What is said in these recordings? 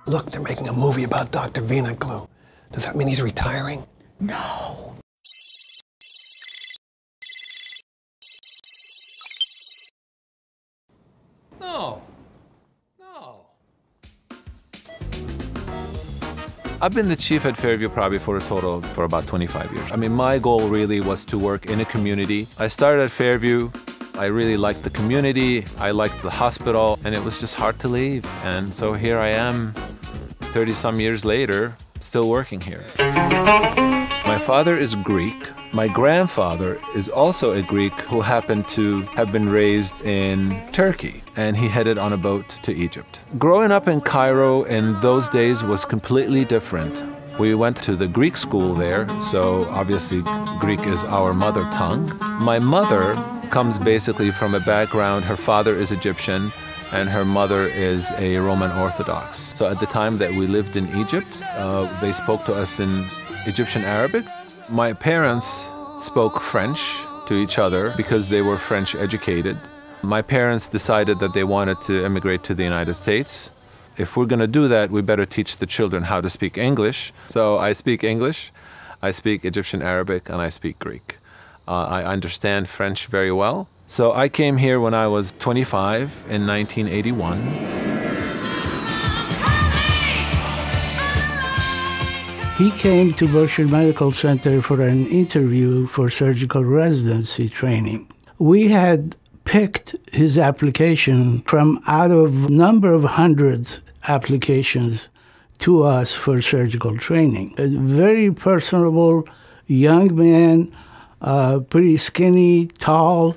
Look, they're making a movie about Dr. Veinoglou. Does that mean he's retiring? No. No. No. I've been the chief at Fairview probably for about 25 years. I mean, my goal really was to work in a community. I started at Fairview. I really liked the community. I liked the hospital, and it was just hard to leave. And so here I am, 30-some years later, still working here. My father is Greek. My grandfather is also a Greek who happened to have been raised in Turkey, and he headed on a boat to Egypt. Growing up in Cairo in those days was completely different. We went to the Greek school there, so obviously Greek is our mother tongue. My mother comes basically from a background, her father is Egyptian, and her mother is a Roman Orthodox. So at the time that we lived in Egypt, they spoke to us in Egyptian Arabic. My parents spoke French to each other because they were French educated. My parents decided that they wanted to immigrate to the United States. If we're going to do that, we better teach the children how to speak English. So I speak English, I speak Egyptian Arabic, and I speak Greek. I understand French very well. So I came here when I was 25 in 1981. He came to Berkshire Medical Center for an interview for surgical residency training. We had picked his application from out of a number of hundreds applications to us for surgical training. A very personable young man, pretty skinny, tall,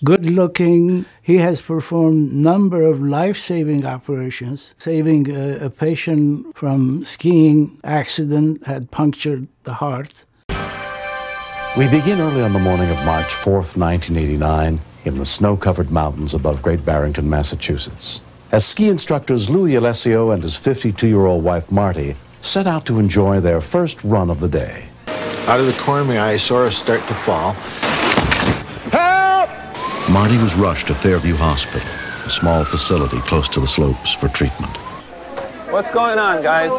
good-looking. He has performed a number of life-saving operations, saving a patient from skiing accident, had punctured the heart. We begin early on the morning of March 4th, 1989, in the snow-covered mountains above Great Barrington, Massachusetts, as ski instructors Louis Alessio and his 52-year-old wife Marty set out to enjoy their first run of the day. Out of the corner of my eye, I saw her start to fall. Marty was rushed to Fairview Hospital, a small facility close to the slopes, for treatment. What's going on, guys?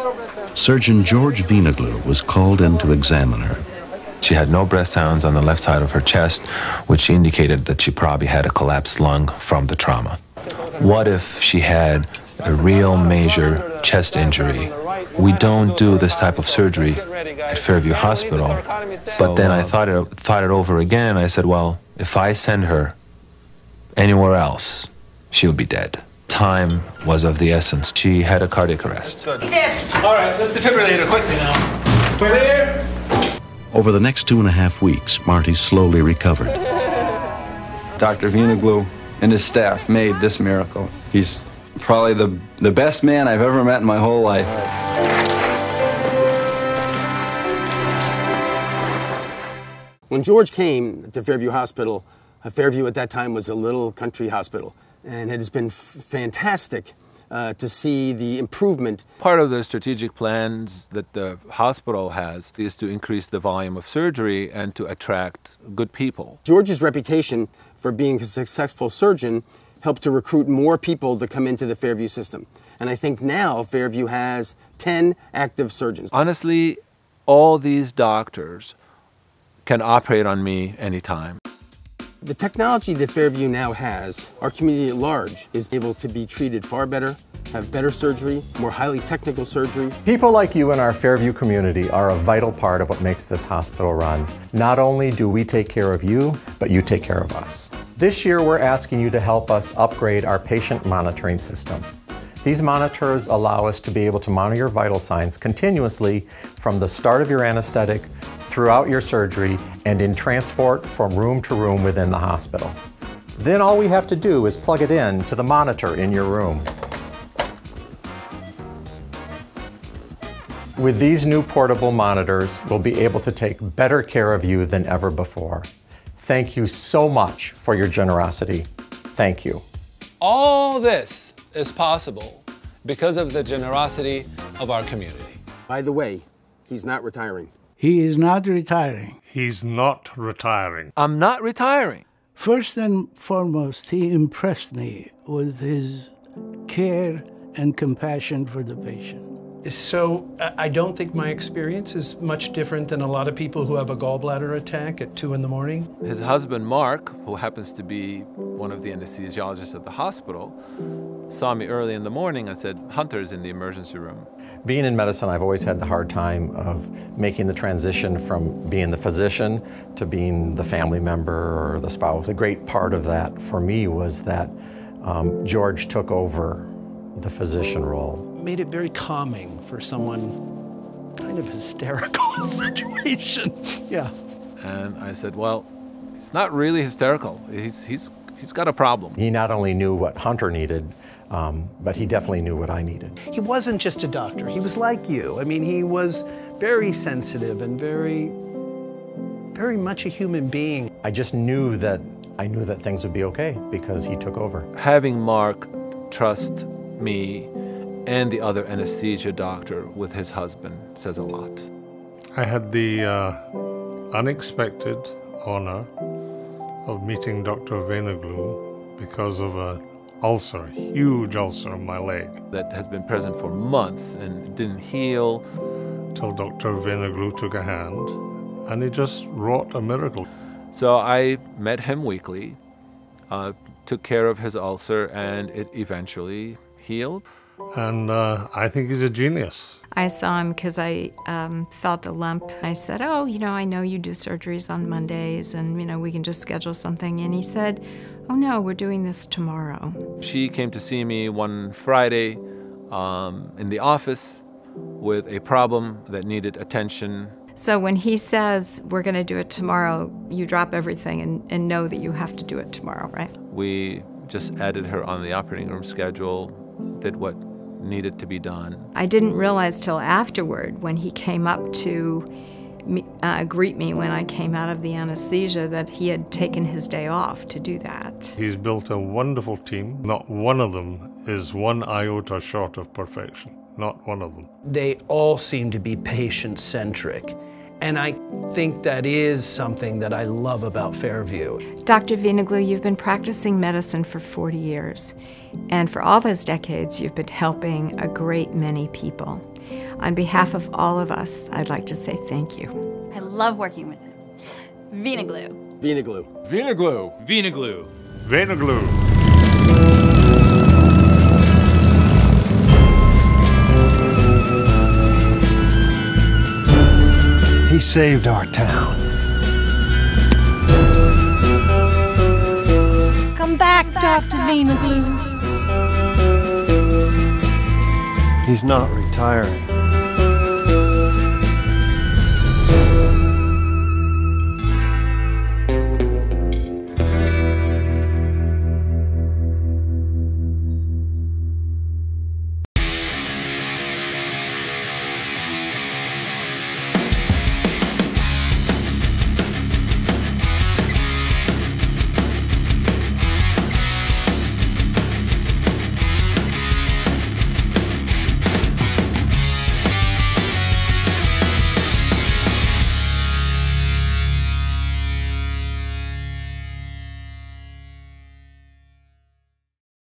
Surgeon George Veinoglou was called in to examine her. She had no breath sounds on the left side of her chest, which indicated that she probably had a collapsed lung from the trauma. What if she had a real major chest injury? We don't do this type of surgery at Fairview Hospital. But then I thought it over again. I said, well, if I send her anywhere else, she'll be dead. Time was of the essence. She had a cardiac arrest. All right, let's defibrillate her quickly now. Clear. Over the next 2.5 weeks, Marty slowly recovered. Dr. Veinoglou and his staff made this miracle. He's probably the best man I've ever met in my whole life. When George came to Fairview Hospital, Fairview at that time was a little country hospital, and it has been fantastic to see the improvement. Part of the strategic plans that the hospital has is to increase the volume of surgery and to attract good people. George's reputation for being a successful surgeon helped to recruit more people to come into the Fairview system. And I think now Fairview has 10 active surgeons. Honestly, all these doctors can operate on me anytime. The technology that Fairview now has, our community at large is able to be treated far better, have better surgery, more highly technical surgery. People like you in our Fairview community are a vital part of what makes this hospital run. Not only do we take care of you, but you take care of us. This year we're asking you to help us upgrade our patient monitoring system. These monitors allow us to be able to monitor your vital signs continuously from the start of your anesthetic, throughout your surgery, and in transport from room to room within the hospital. Then all we have to do is plug it in to the monitor in your room. With these new portable monitors, we'll be able to take better care of you than ever before. Thank you so much for your generosity. Thank you. All this is possible because of the generosity of our community. By the way, he's not retiring. He is not retiring. He's not retiring. I'm not retiring. First and foremost, he impressed me with his care and compassion for the patient. So I don't think my experience is much different than a lot of people who have a gallbladder attack at 2 in the morning. His husband, Mark, who happens to be one of the anesthesiologists at the hospital, saw me early in the morning and said, Hunter's in the emergency room. Being in medicine, I've always had the hard time of making the transition from being the physician to being the family member or the spouse. A great part of that for me was that George took over the physician role. Made it very calming for someone kind of hysterical situation. Yeah. And I said, well, it's not really hysterical. He's got a problem. He not only knew what Hunter needed, but he definitely knew what I needed. He wasn't just a doctor. He was like you. I mean, he was very sensitive and very much a human being. I just knew that things would be okay because he took over. Having Mark trust me and the other anesthesia doctor with his husband says a lot. I had the unexpected honor of meeting Dr. Veinoglou because of an ulcer, a huge ulcer on my leg. That has been present for months and didn't heal. Till Dr. Veinoglou took a hand and he just wrought a miracle. So I met him weekly, took care of his ulcer, and it eventually healed. And I think he's a genius. I saw him because I felt a lump. I said, oh, I know you do surgeries on Mondays and, we can just schedule something. And he said, oh, no, we're doing this tomorrow. She came to see me one Friday in the office with a problem that needed attention. So when he says, we're going to do it tomorrow, you drop everything and know that you have to do it tomorrow, right? We just added her on the operating room schedule, did what needed to be done. I didn't realize till afterward when he came up to greet me when I came out of the anesthesia that he had taken his day off to do that. He's built a wonderful team. Not one of them is one iota short of perfection. Not one of them. They all seem to be patient-centric. And I think that is something that I love about Fairview. Dr. Veinoglou, you've been practicing medicine for 40 years. And for all those decades, you've been helping a great many people. On behalf of all of us, I'd like to say thank you. I love working with him. Veinoglou. Veinoglou. Veinoglou. Veinoglou. Veinoglou. saved our town. Come back, Dr. Veinoglou. He's not retiring.